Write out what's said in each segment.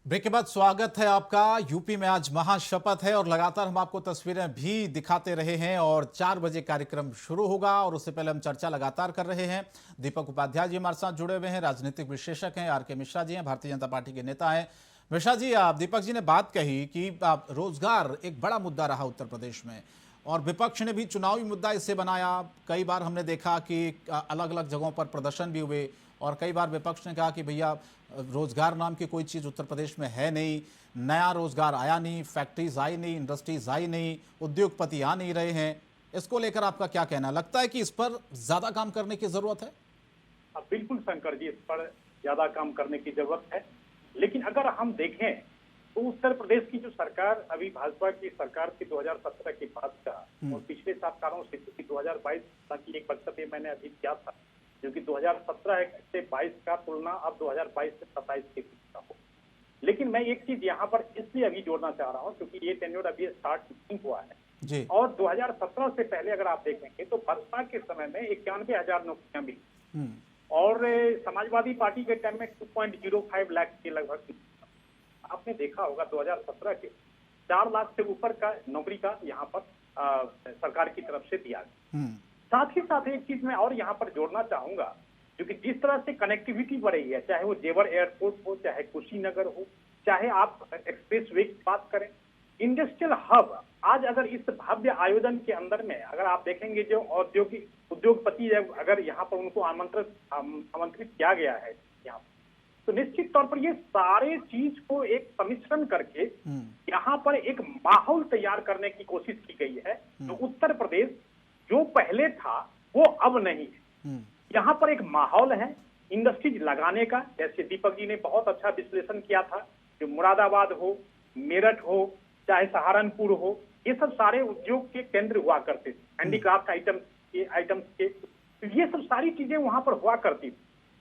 Break के बाद स्वागत है आपका। यूपी में आज महाशपथ है और लगातार हम आपको तस्वीरें भी दिखाते रहे हैं और 4 बजे कार्यक्रम शुरू होगा और उससे पहले हम चर्चा लगातार कर रहे हैं। दीपक उपाध्याय जी हमारे साथ जुड़े हुए हैं, राजनीतिक विश्लेषक हैं। आर के मिश्रा जी हैं, भारतीय जनता पार्टी के नेता हैं। मिश्रा जी, आप दीपक जी ने बात कही कि रोजगार एक बड़ा मुद्दा रहा उत्तर प्रदेश में और विपक्ष ने भी चुनावी मुद्दा इससे बनाया। कई बार हमने देखा कि अलग अलग जगहों पर प्रदर्शन भी हुए और कई बार विपक्ष ने कहा कि भैया रोजगार नाम की कोई चीज़ उत्तर प्रदेश में है नहीं, नया रोजगार आया नहीं, फैक्ट्रीज आई नहीं, इंडस्ट्रीज आई नहीं, उद्योगपति आ नहीं रहे हैं। इसको लेकर आपका क्या कहना? लगता है कि इस पर ज्यादा काम करने की जरूरत है? बिल्कुल शंकर जी, इस पर ज्यादा काम करने की जरूरत है। लेकिन अगर हम देखें तो उत्तर प्रदेश की जो सरकार, अभी भाजपा की सरकार थी 2017 के बाद का, और पिछले 7 सालों से, क्योंकि 2022 की एक वक्तव्य मैंने अभी किया था, जो कि 2017 से 22 का तुलना अब 2022 से 27 के बीच का हो। लेकिन मैं एक चीज यहाँ पर इसलिए अभी जोड़ना चाह रहा हूँ क्योंकि ये टेन्योर अभी स्टार्ट नहीं हुआ है जी। और 2017 से पहले अगर आप देखेंगे तो बसपा के समय में 91,000 नौकरियां मिली और समाजवादी पार्टी के टाइम में 2.05 लाख के लगभग। आपने देखा होगा 2017 के 4 लाख से ऊपर का नौकरी का यहाँ पर सरकार की तरफ से दिया गया। साथ ही साथ एक चीज मैं और यहाँ पर जोड़ना चाहूंगा, क्योंकि जिस तरह से कनेक्टिविटी बढ़ रही है, चाहे वो जेवर एयरपोर्ट हो, चाहे कुशीनगर हो, चाहे आप एक्सप्रेस वे की बात करें, इंडस्ट्रियल हब, आज अगर इस भव्य आयोजन के अंदर में अगर आप देखेंगे जो औद्योगिक उद्योगपति अगर यहाँ पर उनको आमंत्रित किया गया है यहाँ पर, तो निश्चित तौर पर ये सारे चीज को एक सम्मिश्रण करके यहाँ पर एक माहौल तैयार करने की कोशिश की गई है। तो उत्तर प्रदेश जो पहले था वो अब नहीं है। यहाँ पर एक माहौल है इंडस्ट्रीज लगाने का, जैसे दीपक जी ने बहुत अच्छा विश्लेषण किया था, जो मुरादाबाद हो, मेरठ हो, चाहे सहारनपुर हो, ये सब सारे उद्योग के केंद्र हुआ करते थे, हैंडीक्राफ्ट आइटम्स के, तो ये सब सारी चीजें वहां पर हुआ करती थी।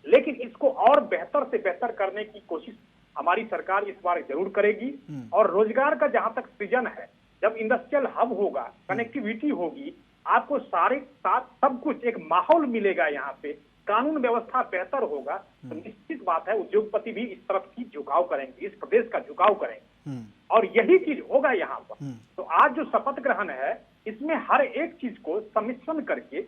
लेकिन इसको और बेहतर से बेहतर करने की कोशिश हमारी सरकार इस बार जरूर करेगी। और रोजगार का जहां तक सृजन है, जब इंडस्ट्रियल हब होगा, कनेक्टिविटी होगी, आपको सारे साथ सब कुछ एक माहौल मिलेगा, यहाँ पे कानून व्यवस्था बेहतर होगा, तो निश्चित बात है उद्योगपति भी इस तरफ की झुकाव करेंगे, इस प्रदेश का झुकाव करेंगे और यही चीज होगा यहाँ पर। तो आज जो शपथ ग्रहण है, इसमें हर एक चीज को सम्मिश्रण करके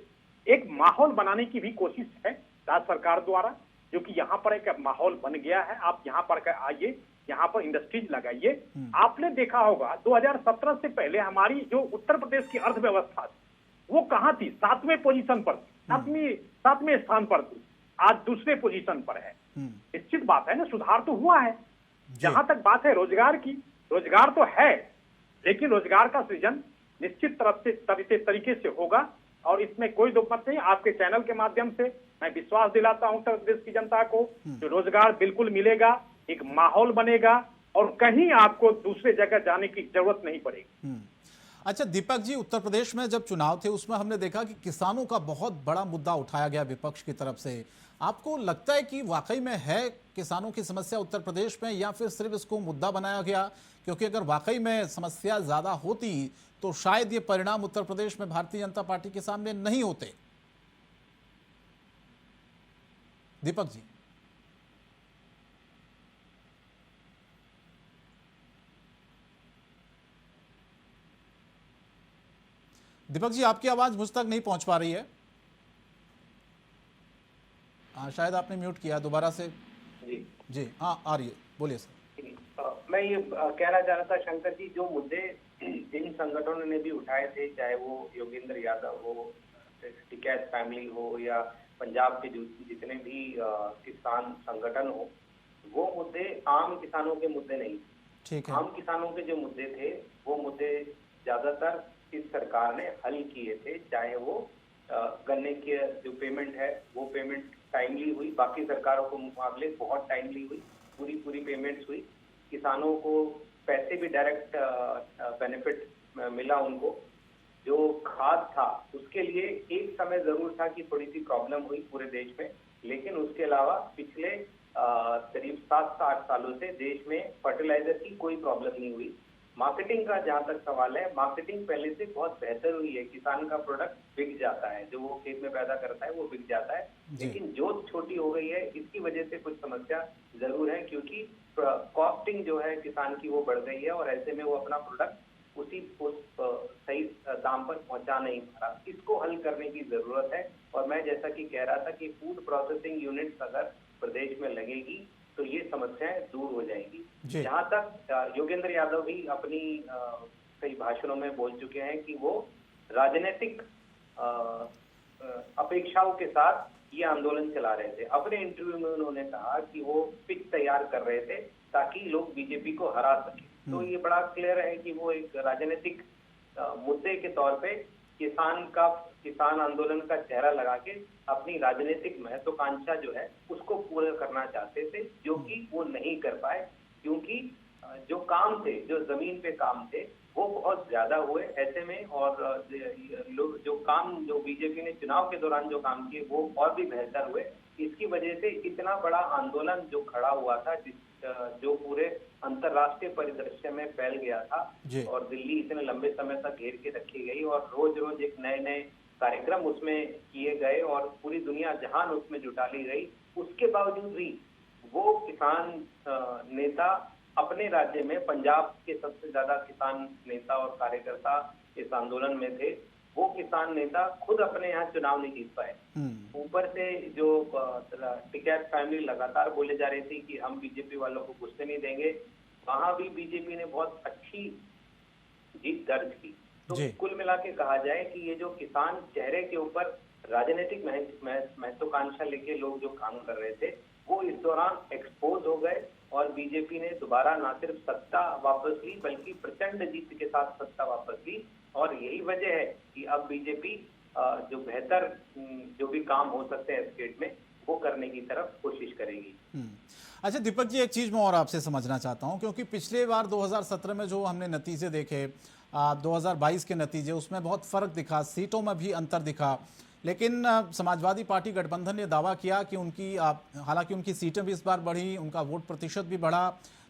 एक माहौल बनाने की भी कोशिश है राज्य सरकार द्वारा, जो कि यहाँ पर एक माहौल बन गया है। आप यहाँ पर आइए, यहाँ पर इंडस्ट्रीज लगाइए। आपने देखा होगा 2017 से पहले हमारी जो उत्तर प्रदेश की अर्थव्यवस्था थी वो कहाँ थी? 7वें पोजीशन पर थी, 7वें स्थान पर थी, आज दूसरे पोजीशन पर है। निश्चित बात है ना, सुधार तो हुआ है। जहां तक बात है रोजगार की, रोजगार तो है, लेकिन रोजगार का सृजन निश्चित तरफ से तरीके से होगा और इसमें कोई दो मत नहीं। आपके चैनल के माध्यम से मैं विश्वास दिलाता हूं उत्तर प्रदेश की जनता को, जो रोजगार बिल्कुल मिलेगा, एक माहौल बनेगा और कहीं आपको दूसरे जगह जाने की जरूरत नहीं पड़ेगी। अच्छा दीपक जी, उत्तर प्रदेश में जब चुनाव थे उसमें हमने देखा कि किसानों का बहुत बड़ा मुद्दा उठाया गया विपक्ष की तरफ से। आपको लगता है कि वाकई में है किसानों की समस्या उत्तर प्रदेश में, या फिर सिर्फ इसको मुद्दा बनाया गया? क्योंकि अगर वाकई में समस्या ज्यादा होती तो शायद ये परिणाम उत्तर प्रदेश में भारतीय जनता पार्टी के सामने नहीं होते। दीपक जी। दीपक जी, आपकी आवाज मुझ तक नहीं पहुंच पा रही है। शायद आपने म्यूट किया, दोबारा से। जी हाँ, आ रही है, बोलिए सर। मैं ये कहना चाह रहा था शंकर जी, जो मुद्दे जिन संगठनों ने भी उठाए थे, चाहे वो योगेंद्र यादव हो, टिकैत फैमिली हो, या पंजाब के जितने भी किसान संगठन हो, वो मुद्दे आम किसानों के मुद्दे नहीं। ठीक है। आम किसानों के जो मुद्दे थे वो मुद्दे ज्यादातर इस सरकार ने हल किए थे, चाहे वो गन्ने के जो पेमेंट है वो पेमेंट टाइमली हुई, बाकी सरकारों के मुकाबले बहुत टाइमली हुई, पूरी पेमेंट्स हुई, किसानों को पैसे भी डायरेक्ट बेनिफिट मिला उनको। जो खाद था उसके लिए एक समय जरूर था कि थोड़ी सी प्रॉब्लम हुई पूरे देश में, लेकिन उसके अलावा पिछले करीब 7 से 8 सालों से देश में फर्टिलाइजर की कोई प्रॉब्लम नहीं हुई। मार्केटिंग का जहां तक सवाल है, मार्केटिंग पहले से बहुत बेहतर हुई है, किसान का प्रोडक्ट बिक जाता है, जो वो खेत में पैदा करता है वो बिक जाता है, लेकिन जोत छोटी हो गई है, इसकी वजह से कुछ समस्या जरूर है, क्योंकि कॉस्टिंग जो है किसान की वो बढ़ गई है और ऐसे में वो अपना प्रोडक्ट उस सही दाम पर पहुंचा नहीं पा रहा। इसको हल करने की जरूरत है और मैं जैसा कि कह रहा था कि फूड प्रोसेसिंग यूनिट्स अगर प्रदेश में लगेगी तो ये समस्याएं दूर हो जाएंगी। जहां तक योगेंद्र यादव भी अपनी कई भाषणों में बोल चुके हैं कि वो राजनीतिक अपेक्षाओं के साथ ये आंदोलन चला रहे थे। अपने इंटरव्यू में उन्होंने कहा कि वो पिच तैयार कर रहे थे ताकि लोग बीजेपी को हरा सके। तो ये बड़ा क्लियर है कि वो एक राजनीतिक मुद्दे के तौर पे किसान आंदोलन का चेहरा लगा के अपनी राजनीतिक महत्वाकांक्षा जो है उसको पूरा करना चाहते थे, जो कि वो नहीं कर पाए क्योंकि जो काम थे, जो जमीन पे काम थे वो बहुत ज्यादा हुए ऐसे में, और जो बीजेपी ने चुनाव के दौरान जो काम किए वो और भी बेहतर हुए। इसकी वजह से इतना बड़ा आंदोलन जो खड़ा हुआ था, जो पूरे अंतर्राष्ट्रीय परिदृश्य में फैल गया था और दिल्ली इतने लंबे समय तक घेर के रखी गई और रोज रोज एक नए नए कार्यक्रम उसमें किए गए और पूरी दुनिया जहान उसमें जुटा ली गई, उसके बावजूद भी वो किसान नेता अपने राज्य में, पंजाब के सबसे ज्यादा किसान नेता और कार्यकर्ता इस आंदोलन में थे, वो किसान नेता खुद अपने यहाँ चुनाव नहीं जीत पाए। ऊपर से जो टिकैत फैमिली लगातार बोले जा रही थी कि हम बीजेपी वालों को घुसने नहीं देंगे, वहां भी बीजेपी ने बहुत अच्छी जीत दर्ज की। तो कुल मिला के कहा जाए कि ये जो किसान चेहरे के ऊपर राजनीतिक महत्वाकांक्षा लेके लोग जो काम कर रहे थे वो इस दौरान एक्सपोज हो गए और बीजेपी ने दोबारा ना सिर्फ सत्ता वापस ली बल्कि प्रचंड जीत के साथ सत्ता वापस ली। और यही वजह है कि अब बीजेपी जो बेहतर जो भी काम हो सकते हैं स्टेट में वो करने की तरफ कोशिश करेगी। अच्छा दीपक जी, एक चीज मैं और आपसे समझना चाहता हूं, क्योंकि पिछले बार 2017 में जो हमने नतीजे देखे, 2022 के नतीजे, उसमें बहुत फर्क दिखा, सीटों में भी अंतर दिखा, लेकिन समाजवादी पार्टी गठबंधन ने दावा किया कि हालांकि उनकी सीटें भी इस बार बढ़ी, उनका वोट प्रतिशत भी बढ़ा।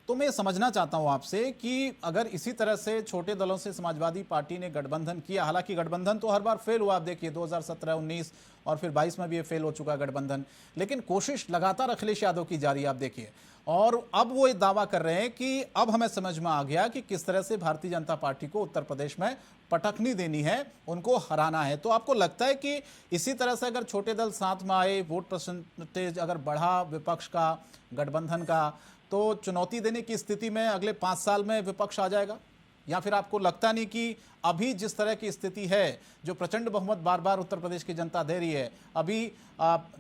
तो मैं समझना चाहता हूं आपसे कि अगर इसी तरह से छोटे दलों से समाजवादी पार्टी ने गठबंधन किया, हालांकि गठबंधन तो हर बार फेल हुआ, आप देखिए 2017, 19 और फिर 22 में भी ये फेल हो चुका गठबंधन, लेकिन कोशिश लगातार अखिलेश यादव की जारी है, आप देखिए। और अब वो ये दावा कर रहे हैं कि अब हमें समझ में आ गया कि किस तरह से भारतीय जनता पार्टी को उत्तर प्रदेश में पटखनी देनी है, उनको हराना है। तो आपको लगता है कि इसी तरह से अगर छोटे दल साथ में आए, वोट परसेंटेज अगर बढ़ा विपक्ष का, गठबंधन का, तो चुनौती देने की स्थिति में अगले 5 साल में विपक्ष आ जाएगा? या फिर आपको लगता नहीं कि अभी जिस तरह की स्थिति है, जो प्रचंड बहुमत बार बार उत्तर प्रदेश की जनता दे रही है, अभी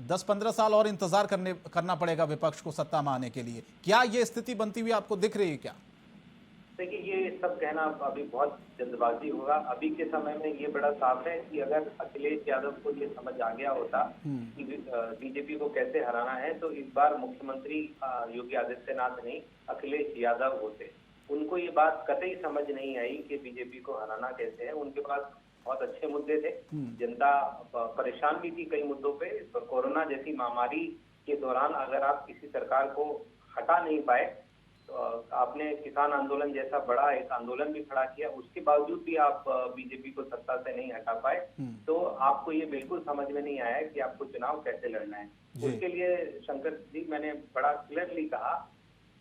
10-15 साल और इंतजार करना पड़ेगा विपक्ष को सत्ता में आने के लिए? क्या ये स्थिति बनती हुई आपको दिख रही है क्या? देखिए, ये सब कहना अभी बहुत जल्दबाजी होगा। अभी के समय में ये बड़ा साफ है कि अगर अखिलेश यादव को ये समझ आ गया होता कि बीजेपी को कैसे हराना है, तो इस बार मुख्यमंत्री योगी आदित्यनाथ नहीं अखिलेश यादव होते। उनको ये बात कतई समझ नहीं आई कि बीजेपी को हराना कैसे है। उनके पास बहुत अच्छे मुद्दे थे, जनता परेशान भी थी कई मुद्दों पे। तो कोरोना जैसी महामारी के दौरान अगर आप किसी सरकार को हटा नहीं पाए, तो आपने किसान आंदोलन जैसा बड़ा एक आंदोलन भी खड़ा किया, उसके बावजूद भी आप बीजेपी को सत्ता से नहीं हटा पाए, तो आपको ये बिल्कुल समझ में नहीं आया कि आपको चुनाव कैसे लड़ना है। उसके लिए शंकर जी, मैंने बड़ा क्लियरली कहा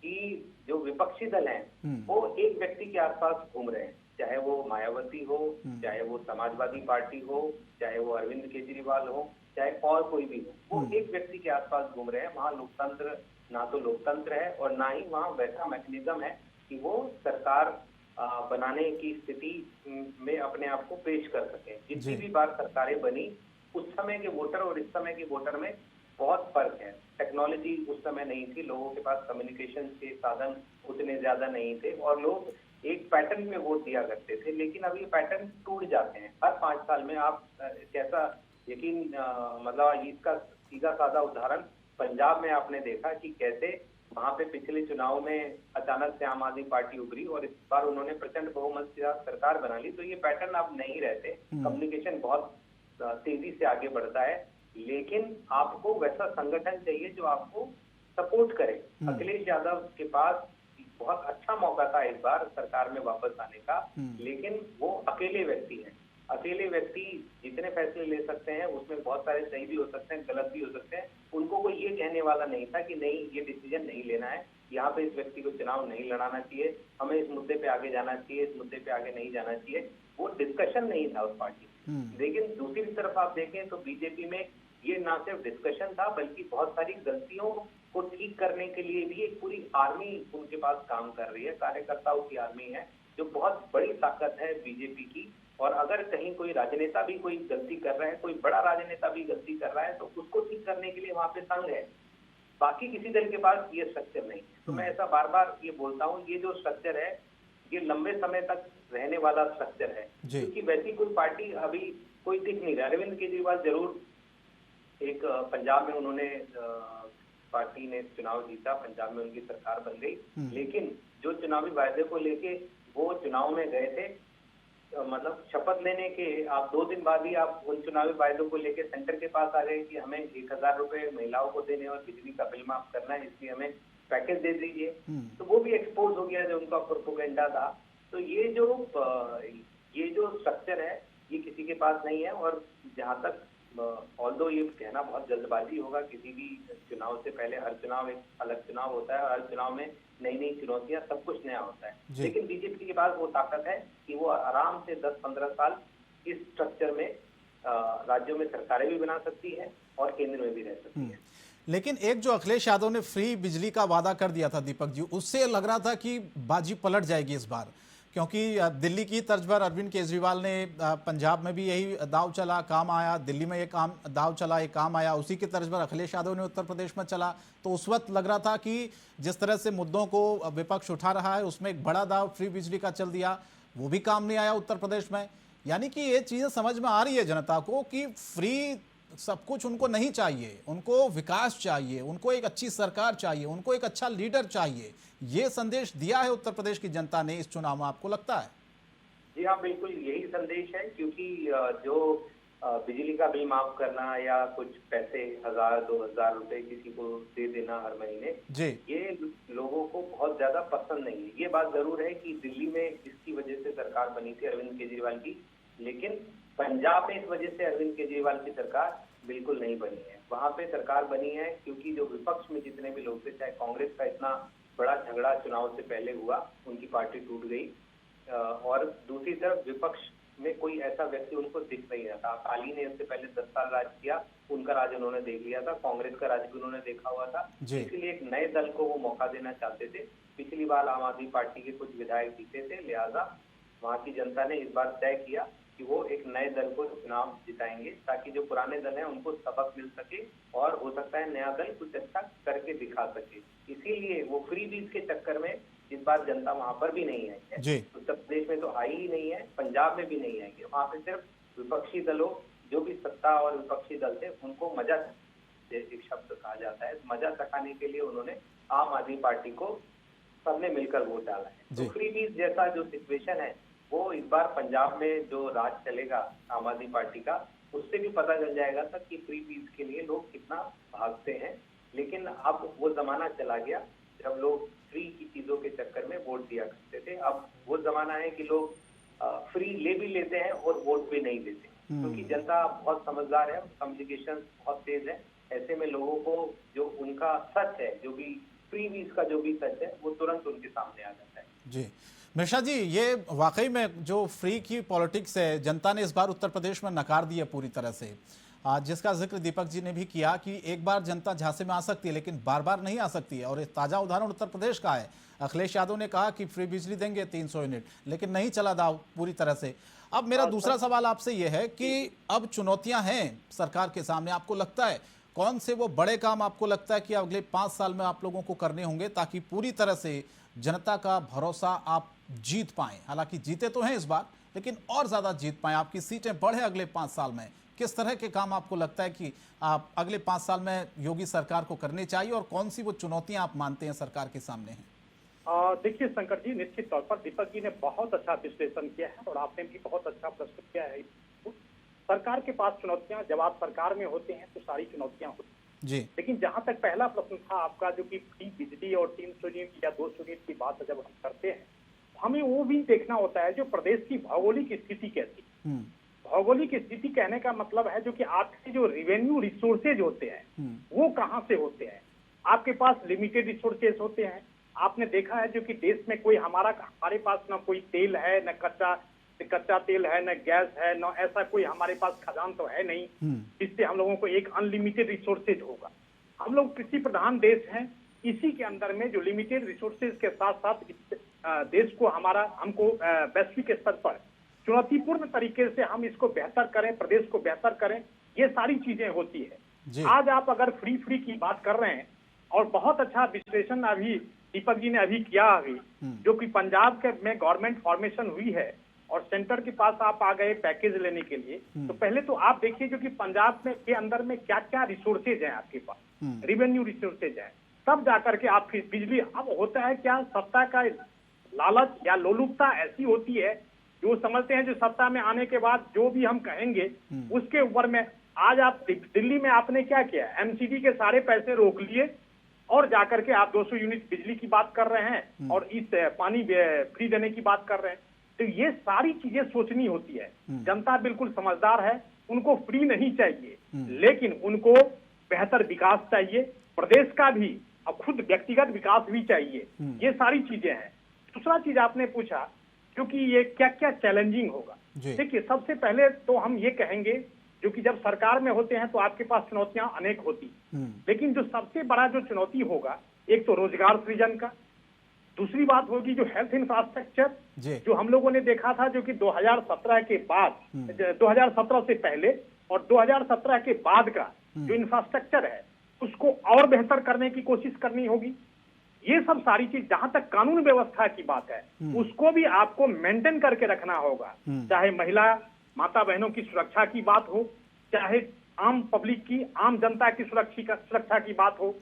कि जो विपक्षी दल हैं वो एक व्यक्ति के आसपास घूम रहे हैं, चाहे वो मायावती हो, चाहे वो समाजवादी पार्टी हो, चाहे वो अरविंद केजरीवाल हो, चाहे और कोई भी हो, वो एक व्यक्ति के आसपास घूम रहे हैं। वहाँ लोकतंत्र ना तो लोकतंत्र है और ना ही वहाँ वैसा मैकेनिज्म है कि वो सरकार बनाने की स्थिति में अपने आप को पेश कर सके। जितनी भी बार सरकारें बनी, उस समय के वोटर और इस समय के वोटर में बहुत फर्क है। टेक्नोलॉजी उस समय नहीं थी, लोगों के पास कम्युनिकेशन के साधन उतने ज्यादा नहीं थे और लोग एक पैटर्न में वोट दिया करते थे। लेकिन अब ये पैटर्न टूट जाते हैं हर 5 साल में। आप कैसा यकीन, मतलब इसका सीधा साधा उदाहरण पंजाब में आपने देखा कि कैसे वहां पे पिछले चुनाव में अचानक से आम आदमी पार्टी उभरी और इस बार उन्होंने प्रचंड बहुमत के साथ सरकार बना ली। तो ये पैटर्न अब नहीं रहते, कम्युनिकेशन बहुत तेजी से आगे बढ़ता है, लेकिन आपको वैसा संगठन चाहिए जो आपको सपोर्ट करे। अखिलेश यादव के पास बहुत अच्छा मौका था इस बार सरकार में वापस आने का, लेकिन वो अकेले व्यक्ति हैं। अकेले व्यक्ति जितने फैसले ले सकते हैं उसमें बहुत सारे सही भी हो सकते हैं, गलत भी हो सकते हैं। उनको कोई ये कहने वाला नहीं था कि नहीं, ये डिसीजन नहीं लेना है। यहाँ पे इस व्यक्ति को चुनाव नहीं लड़ाना चाहिए, हमें इस मुद्दे पे आगे जाना चाहिए, इस मुद्दे पे आगे नहीं जाना चाहिए, वो डिस्कशन नहीं था उस पार्टी में। लेकिन दूसरी तरफ आप देखें तो बीजेपी में ये ना सिर्फ डिस्कशन था, बल्कि बहुत सारी गलतियों को ठीक करने के लिए भी एक पूरी आर्मी उनके पास काम कर रही है, कार्यकर्ताओं की आर्मी है, जो बहुत बड़ी ताकत है बीजेपी की। और अगर कहीं कोई राजनेता भी कोई गलती कर रहा है, कोई बड़ा राजनेता भी गलती कर रहा है, तो उसको ठीक करने के लिए वहां पे संघ है। बाकी किसी दल के पास ये स्ट्रक्चर नहीं है। तो मैं ऐसा बार बार ये बोलता हूँ, ये जो स्ट्रक्चर है ये लंबे समय तक रहने वाला स्ट्रक्चर है, क्योंकि वैसी कोई पार्टी अभी कोई दिख नहीं रहा। अरविंद केजरीवाल जरूर एक पंजाब में उन्होंने पार्टी ने चुनाव जीता, पंजाब में उनकी सरकार बन गई, लेकिन जो चुनावी वायदे को लेके वो चुनाव में गए थे, मतलब शपथ लेने के आप 2 दिन बाद ही आप उन चुनावी वायदों को लेके सेंटर के पास आ गए कि हमें 1000 रुपए महिलाओं को देने और बिजली का बिल माफ करना है, इसलिए हमें पैकेज दे दीजिए। तो वो भी एक्सपोज हो गया जो उनका प्रोपेगेंडा था। तो ये जो स्ट्रक्चर है ये किसी के पास नहीं है। और जहाँ तक ऑल्दो ये कहना बहुत जल्दबाजी होगा, किसी भी चुनाव से पहले हर चुनाव एक अलग चुनाव होता है, हर चुनाव में नई नई चुनौतियां, सब कुछ नया होता है। लेकिन बीजेपी के पास वो ताकत है कि वो आराम से 10-15 साल इस स्ट्रक्चर में राज्यों में सरकारें भी बना सकती है और केंद्र में भी रह सकती है। लेकिन एक जो अखिलेश यादव ने फ्री बिजली का वादा कर दिया था दीपक जी, उससे लग रहा था कि बाजी पलट जाएगी इस बार, क्योंकि दिल्ली की तर्ज पर अरविंद केजरीवाल ने पंजाब में भी यही दाव चला, काम आया, दिल्ली में ये काम दाव चला, ये काम आया, उसी की तर्ज पर अखिलेश यादव ने उत्तर प्रदेश में चला। तो उस वक्त लग रहा था कि जिस तरह से मुद्दों को विपक्ष उठा रहा है उसमें एक बड़ा दाव फ्री बिजली का चल दिया, वो भी काम नहीं आया उत्तर प्रदेश में। यानी कि ये चीज़ें समझ में आ रही है जनता को कि फ्री सब कुछ उनको नहीं चाहिए, उनको विकास चाहिए, उनको एक अच्छी सरकार चाहिए, उनको एक अच्छा लीडर चाहिए। ये संदेश दिया है उत्तर प्रदेश की जनता ने इस चुनाव में, आपको लगता है? जी हाँ, बिल्कुल यही संदेश है, क्योंकि जो बिजली का बिल माफ करना या कुछ पैसे 1000-2000 रुपए किसी को दे देना हर महीने, ये लोगों को बहुत ज्यादा पसंद नहीं है। ये बात जरूर है कि दिल्ली में इसकी वजह से सरकार बनी थी अरविंद केजरीवाल की, लेकिन पंजाब में इस वजह से अरविंद केजरीवाल की सरकार बिल्कुल नहीं बनी है। वहां पे सरकार बनी है क्योंकि जो विपक्ष में जितने भी लोग थे, चाहे कांग्रेस का इतना बड़ा झगड़ा चुनाव से पहले हुआ, उनकी पार्टी टूट गई, और दूसरी तरफ विपक्ष में कोई ऐसा व्यक्ति उनको दिख नहीं रहा था। अकाली ने इससे पहले 10 साल राज किया, उनका राज उन्होंने देख लिया था, कांग्रेस का राज भी उन्होंने देखा हुआ था, इसलिए एक नए दल को वो मौका देना चाहते थे। पिछली बार आम आदमी पार्टी के कुछ विधायक जीते थे, लिहाजा वहां की जनता ने इस बार तय किया कि वो एक नए दल को चुनाव जिताएंगे, ताकि जो पुराने दल हैं उनको सबक मिल सके और हो सकता है नया दल कुछ अच्छा करके दिखा सके। इसीलिए वो फ्री बीज के चक्कर में इस बार जनता वहां पर भी नहीं आई है। उत्तर प्रदेश में तो आई ही नहीं है, पंजाब में भी नहीं आएंगे। वहां पे सिर्फ विपक्षी दलों, जो भी सत्ता और विपक्षी दल थे, उनको मजा, एक शब्द कहा जाता है, मजा चखाने के लिए उन्होंने आम आदमी पार्टी को सबने मिलकर वोट डाला है। तो फ्री बीज जैसा जो सिचुएशन है वो इस बार पंजाब में जो राज चलेगा आम आदमी पार्टी का, उससे भी पता चल जाएगा तक कि फ्री बीज के लिए लोग कितना भागते हैं। लेकिन अब वो जमाना चला गया जब लोग फ्री की चीजों के चक्कर में वोट दिया करते थे। अब वो जमाना है कि लोग फ्री ले भी लेते हैं और वोट भी नहीं देते, क्योंकि जनता बहुत समझदार है, कम्युनिकेशन बहुत तेज है। ऐसे में लोगों को जो उनका सच है, जो भी फ्री बीज का जो भी सच है, वो तुरंत उनके सामने आ जाता है। जी मिश्रा जी, ये वाकई में जो फ्री की पॉलिटिक्स है, जनता ने इस बार उत्तर प्रदेश में नकार दी है पूरी तरह से, जिसका जिक्र दीपक जी ने भी किया कि एक बार जनता झांसे में आ सकती है लेकिन बार बार नहीं आ सकती है। और एक ताज़ा उदाहरण उत्तर प्रदेश का है, अखिलेश यादव ने कहा कि फ्री बिजली देंगे 300 यूनिट, लेकिन नहीं चला दाव पूरी तरह से। अब मेरा दूसरा सवाल आपसे यह है कि अब चुनौतियां हैं सरकार के सामने, आपको लगता है कौन से वो बड़े काम आपको लगता है कि अगले 5 साल में आप लोगों को करने होंगे ताकि पूरी तरह से जनता का भरोसा आप जीत पाएं? हालांकि जीते तो हैं इस बार, लेकिन और ज्यादा जीत पाएं, आपकी सीटें बढ़े अगले 5 साल में। किस तरह के काम आपको लगता है कि आप अगले 5 साल में योगी सरकार को करनी चाहिए, और कौन सी वो चुनौतियां आप मानते हैं सरकार के सामने हैं? देखिए शंकर जी, निश्चित तौर पर दीपक जी ने बहुत अच्छा विश्लेषण किया है और आपने भी बहुत अच्छा प्रस्तुत किया है। सरकार के पास चुनौतियां, जब आप सरकार में होते हैं तो सारी चुनौतियां होती हैं जी। लेकिन जहां तक पहला प्रश्न था आपका, जो कि फ्री बिजली और 300 यूनिट या 200 यूनिट की बात जब हम करते हैं, हमें वो भी देखना होता है जो प्रदेश की भौगोलिक स्थिति कैसी। भौगोलिक स्थिति कहने का मतलब है जो कि आपके जो रेवेन्यू रिसोर्सेज होते हैं वो कहाँ से होते हैं। आपके पास लिमिटेड रिसोर्सेज होते हैं, आपने देखा है जो कि देश में कोई हमारे पास ना कोई तेल है, न कच्चा तेल है, न गैस है, न ऐसा कोई हमारे पास खदान तो है नहीं जिससे हम लोगों को एक अनलिमिटेड रिसोर्सेज होगा। हम लोग कृषि प्रधान देश हैं, इसी के अंदर में जो लिमिटेड रिसोर्सेज के साथ साथ देश को हमको वैश्विक स्तर पर चुनौतीपूर्ण तरीके से हम इसको बेहतर करें, प्रदेश को बेहतर करें, ये सारी चीजें होती है। आज आप अगर फ्री की बात कर रहे हैं और बहुत अच्छा विश्लेषण अभी दीपक जी ने अभी किया, अभी जो कि पंजाब के में गवर्नमेंट फॉर्मेशन हुई है और सेंटर के पास आप आ गए पैकेज लेने के लिए, तो पहले तो आप देखिए जो कि पंजाब में के अंदर में क्या क्या रिसोर्सेज हैं आपके पास, रेवेन्यू रिसोर्सेज है, तब जाकर के आप फिर बिजली। अब होता है क्या, सत्ता का लालच या लोलुपता ऐसी होती है जो समझते हैं जो सत्ता में आने के बाद जो भी हम कहेंगे उसके ऊपर में। आज आप दिल्ली में आपने क्या किया, एमसीडी के सारे पैसे रोक लिए और जाकर के आप 200 यूनिट बिजली की बात कर रहे हैं और इस पानी फ्री देने की बात कर रहे हैं। तो ये सारी चीजें सोचनी होती है। जनता बिल्कुल समझदार है, उनको फ्री नहीं चाहिए, लेकिन उनको बेहतर विकास चाहिए, प्रदेश का भी और खुद व्यक्तिगत विकास भी चाहिए। ये सारी चीजें हैं। दूसरा चीज आपने पूछा क्योंकि ये क्या क्या चैलेंजिंग होगा। देखिए, सबसे पहले तो हम ये कहेंगे जो कि जब सरकार में होते हैं तो आपके पास चुनौतियां अनेक होती, लेकिन जो सबसे बड़ा जो चुनौती होगा, एक तो रोजगार सृजन का, दूसरी बात होगी जो हेल्थ इंफ्रास्ट्रक्चर, जो हम लोगों ने देखा था जो कि 2017 के बाद, 2017 से पहले और 2017 के बाद का जो इंफ्रास्ट्रक्चर है उसको और बेहतर करने की कोशिश करनी होगी। ये सब सारी चीज, जहां तक कानून व्यवस्था की बात है उसको भी आपको मेंटेन करके रखना होगा, चाहे महिला माता बहनों की सुरक्षा की बात हो, चाहे आम पब्लिक की, आम जनता की सुरक्षा की बात हो।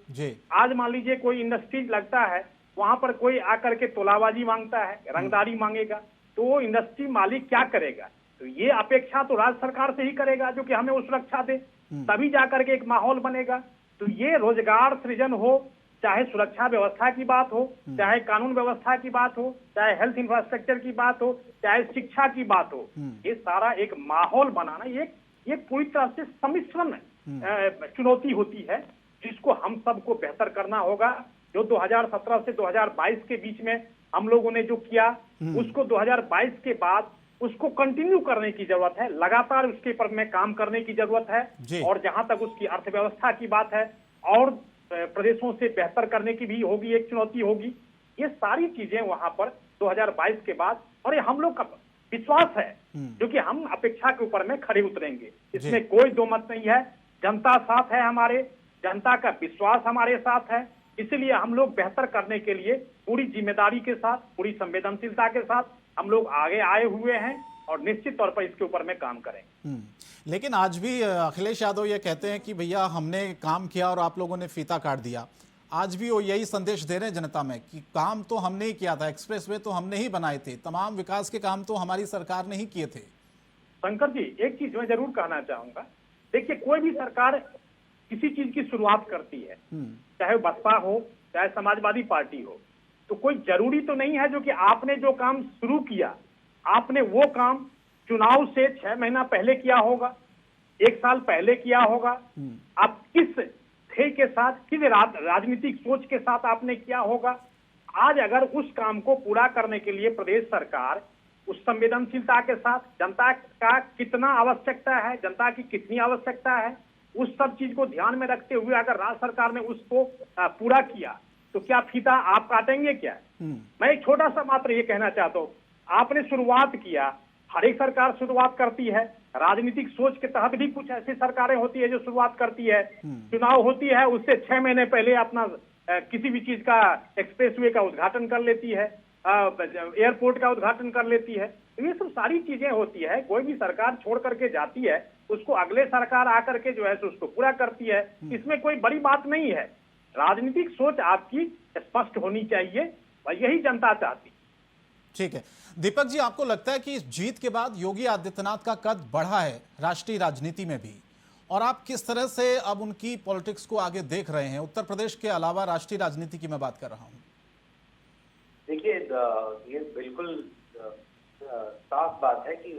आज मान लीजिए कोई इंडस्ट्रीज लगता है, वहां पर कोई आकर के तोलाबाजी मांगता है, रंगदारी मांगेगा, तो वो इंडस्ट्री मालिक क्या करेगा? तो ये अपेक्षा तो राज्य सरकार से ही करेगा जो कि हमें वो सुरक्षा दे, तभी जाकर के एक माहौल बनेगा। तो ये रोजगार सृजन हो, चाहे सुरक्षा व्यवस्था की बात हो, चाहे कानून व्यवस्था की बात हो, चाहे हेल्थ इंफ्रास्ट्रक्चर की बात हो, चाहे शिक्षा की बात हो, ये सारा एक माहौल बनाना ये पूरी तरह से सम्मिश्रण चुनौती होती है जिसको हम सबको बेहतर करना होगा। जो 2017 से 2022 के बीच में हम लोगों ने जो किया उसको 2022 के बाद उसको कंटिन्यू करने की जरूरत है, लगातार उसके ऊपर में काम करने की जरूरत है। और जहां तक उसकी अर्थव्यवस्था की बात है और प्रदेशों से बेहतर करने की भी होगी, एक चुनौती होगी। ये सारी चीजें वहां पर 2022 के बाद, और ये हम लोग का विश्वास है जो कि हम अपेक्षा के ऊपर में खड़े उतरेंगे, इसमें कोई दो मत नहीं है। जनता साथ है हमारे, जनता का विश्वास हमारे साथ है, इसलिए हम लोग बेहतर करने के लिए पूरी जिम्मेदारी के साथ, पूरी संवेदनशीलता के साथ हम लोग आगे आए हुए हैं और निश्चित तौर पर इसके ऊपर में काम करें। लेकिन आज भी अखिलेश यादव ये कहते हैं कि भैया हमने काम किया और आप लोगों ने फीता काट दिया। आज भी वो यही संदेश दे रहे हैं जनता में कि काम तो हमने ही किया था, एक्सप्रेसवे तो हमने ही बनाए थे, तमाम विकास के काम तो हमारी सरकार ने ही किए थे। शंकर जी, एक चीज मैं जरूर कहना चाहूंगा, देखिए कोई भी सरकार किसी चीज की शुरुआत करती है, चाहे बसपा हो चाहे समाजवादी पार्टी हो, तो कोई जरूरी तो नहीं है जो कि आपने जो काम शुरू किया आपने वो काम चुनाव से 6 महीना पहले किया होगा, 1 साल पहले किया होगा। आप किस ध्येय के साथ, किस राजनीतिक सोच के साथ आपने किया होगा। आज अगर उस काम को पूरा करने के लिए प्रदेश सरकार उस संवेदनशीलता के साथ, जनता का कितना आवश्यकता है, जनता की कितनी आवश्यकता है, उस सब चीज को ध्यान में रखते हुए अगर राज्य सरकार ने उसको पूरा किया तो क्या फीता आप काटेंगे क्या? मैं एक छोटा सा मात्र ये कहना चाहता हूँ, आपने शुरुआत किया, हर एक सरकार शुरुआत करती है, राजनीतिक सोच के तहत भी कुछ ऐसी सरकारें होती है जो शुरुआत करती है, चुनाव होती है उससे 6 महीने पहले अपना किसी भी चीज का एक्सप्रेसवे का उद्घाटन कर लेती है, एयरपोर्ट का उद्घाटन कर लेती है। ये सब सारी चीजें होती है, कोई भी सरकार छोड़ करके जाती है उसको अगले सरकार आकर के जो है उसको पूरा करती है, इसमें कोई बड़ी बात नहीं है। राजनीतिक सोच आपकी स्पष्ट होनी चाहिए और यही जनता चाहती। ठीक है दीपक जी, आपको लगता है कि इस जीत के बाद योगी आदित्यनाथ का कद बढ़ा है राष्ट्रीय राजनीति में भी, और आप किस तरह से अब उनकी पॉलिटिक्स को आगे देख रहे हैं, उत्तर प्रदेश के अलावा राष्ट्रीय राजनीति की मैं बात कर रहा हूं? देखिए, ये बिल्कुल साफ बात है कि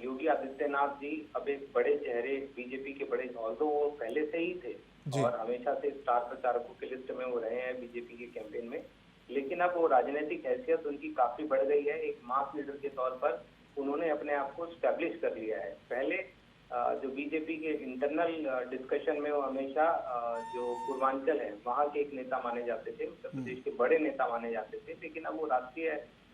योगी आदित्यनाथ जी अब एक बड़े चेहरे बीजेपी के बड़े, ऑल्दो वो पहले से ही थे और हमेशा से स्टार प्रचारकों की लिस्ट में वो रहे हैं बीजेपी के कैंपेन में, लेकिन अब वो राजनीतिक हैसियत उनकी काफी बढ़ गई है। एक मास लीडर के तौर पर उन्होंने अपने आप को स्टैब्लिश कर लिया है। पहले जो बीजेपी के इंटरनल डिस्कशन में वो हमेशा जो पूर्वांचल है वहाँ के एक नेता माने जाते थे, उत्तर प्रदेश के बड़े नेता माने जाते थे, लेकिन अब वो राष्ट्रीय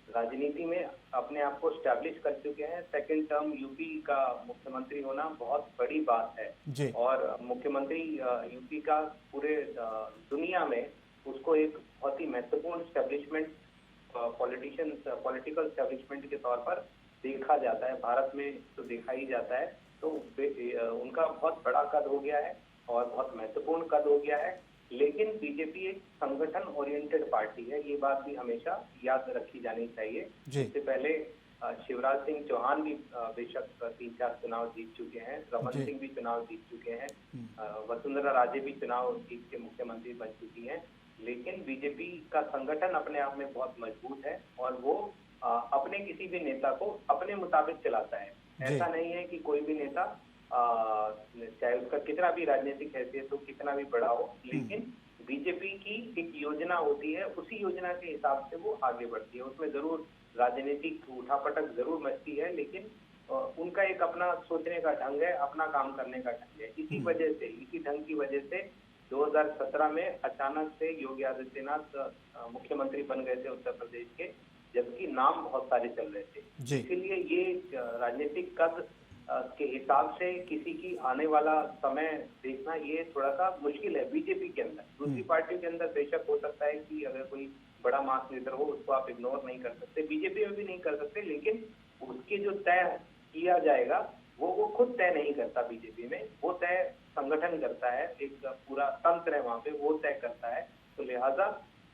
राजनीति में अपने आप को स्टैब्लिश कर चुके हैं। सेकंड टर्म यूपी का मुख्यमंत्री होना बहुत बड़ी बात है जी। और मुख्यमंत्री यूपी का पूरे दुनिया में उसको एक बहुत ही महत्वपूर्ण स्टैब्लिशमेंट पॉलिटिकल स्टैब्लिशमेंट के तौर पर देखा जाता है। भारत में तो देखा ही जाता है। तो उनका बहुत बड़ा कद हो गया है और बहुत महत्वपूर्ण कद हो गया है। लेकिन बीजेपी एक संगठन ओरिएंटेड पार्टी है, ये बात भी हमेशा याद रखी जानी चाहिए। इससे पहले शिवराज सिंह चौहान भी बेशक 3-4 चुनाव जीत चुके हैं, रमन सिंह भी चुनाव जीत चुके हैं, वसुंधरा राजे भी चुनाव जीत के मुख्यमंत्री बन चुकी हैं। लेकिन बीजेपी का संगठन अपने आप में बहुत मजबूत है और वो अपने किसी भी नेता को अपने मुताबिक चलाता है। ऐसा नहीं है कि कोई भी नेता चाहे उसका कितना भी राजनीतिक हैसियत हो, कितना भी बड़ा हो, लेकिन बीजेपी की एक योजना होती है, उसी योजना के हिसाब से वो आगे बढ़ती है। उसमें जरूर राजनीतिक उठापटक जरूर मचती है, लेकिन उनका एक अपना सोचने का ढंग है, अपना काम करने का ढंग है। इसी ढंग की वजह से 2017 में अचानक से योगी आदित्यनाथ मुख्यमंत्री बन गए थे उत्तर प्रदेश के, जबकि नाम बहुत सारे चल रहे थे। इसीलिए ये राजनीतिक कद के हिसाब से किसी की आने वाला समय देखना ये थोड़ा सा मुश्किल है बीजेपी के अंदर। दूसरी पार्टियों के अंदर बेशक हो सकता है कि अगर कोई बड़ा मास लीडर हो उसको आप इग्नोर नहीं कर सकते, बीजेपी में भी नहीं कर सकते, लेकिन उसके जो तय किया जाएगा वो खुद तय नहीं करता बीजेपी में, वो तय संगठन करता है, एक पूरा तंत्र है वहाँ पे, वो तय करता है। तो लिहाजा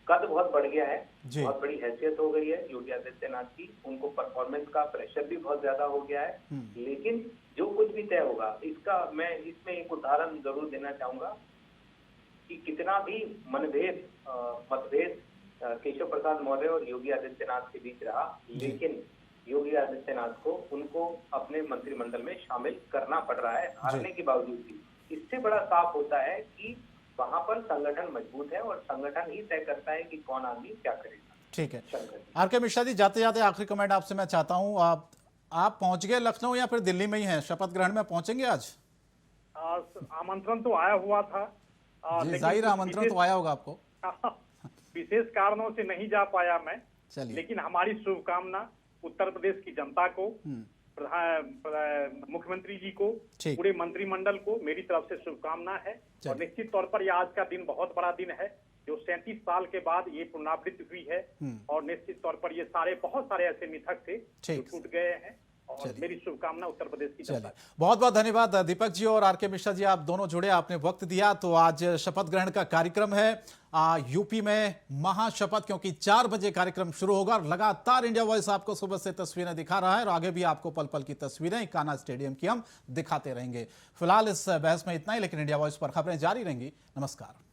कद बहुत बढ़ गया है, बहुत बड़ी हैसियत हो गई है योगी आदित्यनाथ की, उनको परफॉर्मेंस का प्रेशर भी बहुत ज्यादा हो गया है। लेकिन जो कुछ भी तय होगा, इसका मैं इसमें एक उदाहरण जरूर देना चाहूंगा कि कितना भी मतभेद केशव प्रसाद मौर्य और योगी आदित्यनाथ के बीच रहा, लेकिन योगी आदित्यनाथ को उनको अपने मंत्रिमंडल में शामिल करना पड़ रहा है हारने के बावजूद भी। इससे बड़ा साफ होता है कि वहां पर संगठन मजबूत है और संगठन ही तय करता है कि कौन आदमी क्या करेगा। ठीक है आर.के. मिश्रा जी, जाते जाते आखिरी कमेंट आपसे मैं चाहता हूं, आप पहुंच गए लखनऊ या फिर दिल्ली में ही हैं? शपथ ग्रहण में पहुंचेंगे आज? आमंत्रण तो आया हुआ था, जाहिर आमंत्रण तो आया होगा आपको। विशेष कारणों से नहीं जा पाया मैं, चलिए। लेकिन हमारी शुभकामना उत्तर प्रदेश की जनता को, मुख्यमंत्री जी को, पूरे मंत्रिमंडल को मेरी तरफ से शुभकामना है। और निश्चित तौर पर यह आज का दिन बहुत बड़ा दिन है, जो 37 साल के बाद ये पुनरावृत्ति हुई है। और निश्चित तौर पर ये बहुत सारे ऐसे मिथक थे जो टूट गए हैं। और मेरी शुभकामना उत्तर प्रदेश की जनता। बहुत बहुत धन्यवाद दीपक जी और आर.के. मिश्रा जी, आप दोनों जुड़े, आपने वक्त दिया। तो आज शपथ ग्रहण का कार्यक्रम है यूपी में महाशपथ, क्योंकि 4 बजे कार्यक्रम शुरू होगा और लगातार इंडिया वॉइस आपको सुबह से तस्वीरें दिखा रहा है और आगे भी आपको पल पल की तस्वीरें कान्हा स्टेडियम की हम दिखाते रहेंगे। फिलहाल इस बहस में इतना ही, लेकिन इंडिया वॉइस पर खबरें जारी रहेंगी। नमस्कार।